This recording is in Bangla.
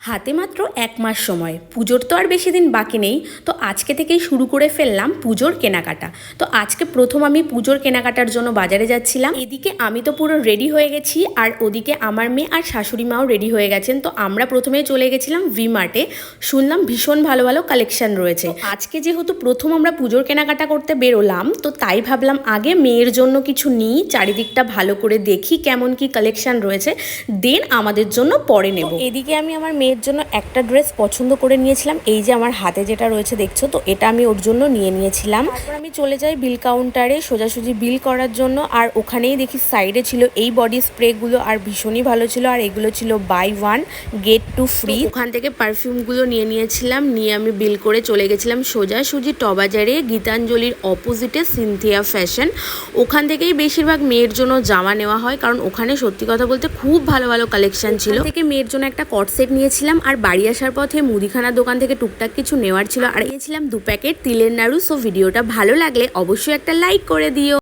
হাতে মাত্র 1 মাস সময়, পুজোর তো আর বেশি দিন বাকি নেই। তো আজকে থেকেই শুরু করে ফেললাম পুজোর কেনাকাটা। তো আজকে প্রথম আমি পুজোর কেনাকাটার জন্য বাজারে যাচ্ছিলাম। এদিকে আমি তো পুরো রেডি হয়ে গেছি, আর ওদিকে আমার মেয়ে আর শাশুড়ি মাও রেডি হয়ে গেছেন। তো আমরা প্রথমেই চলে গেছিলাম ভি মার্টে। শুনলাম ভীষণ ভালো ভালো কালেকশন রয়েছে। আজকে যেহেতু প্রথম আমরা পুজোর কেনাকাটা করতে বেরোলাম, তো তাই ভাবলাম আগে মেয়ের জন্য কিছু নিই, চারিদিকটা ভালো করে দেখি কেমন কি কালেকশন রয়েছে, দেন আমাদের জন্য পরে নেব। এদিকে আমি আমার মেয়ের জন্য একটা ড্রেস পছন্দ করে নিয়েছিলাম, এই যে আমার হাতে যেটা রয়েছে দেখছো, তো এটা আমি ওর জন্য নিয়ে নিয়েছিলাম। তারপর আমি চলে যাই বিল কাউন্টারে সোজাসুজি বিল করার জন্য, আর ওখানেই দেখি সাইডে ছিল এই বডি স্প্রেগুলো, আর ভীষণই ভালো ছিল, আর এগুলো ছিল বাই 1 গেট 2 ফ্রি। ওখান থেকে পারফিউমগুলো নিয়ে নিয়েছিলাম, নিয়ে আমি বিল করে চলে গেছিলাম সোজাসুজি টবাজারে, গীতাঞ্জলির অপোজিটে সিনথিয়া ফ্যাশন। ওখান থেকেই বেশিরভাগ মেয়ের জন্য জামা নেওয়া হয়, কারণ ওখানে সত্যি কথা বলতে খুব ভালো ভালো কালেকশন ছিল। থেকে মেয়ের জন্য একটা কট সেট নিয়েছিলাম, আর বাড়ি আসার পথে মুদিখানার দোকান থেকে টুকটাক কিছু নেওয়ার ছিল, আর নিয়েছিলাম 2 প্যাকেট তিলের নাড়ু। সো ভিডিওটা ভালো লাগলে অবশ্যই একটা লাইক করে দিও।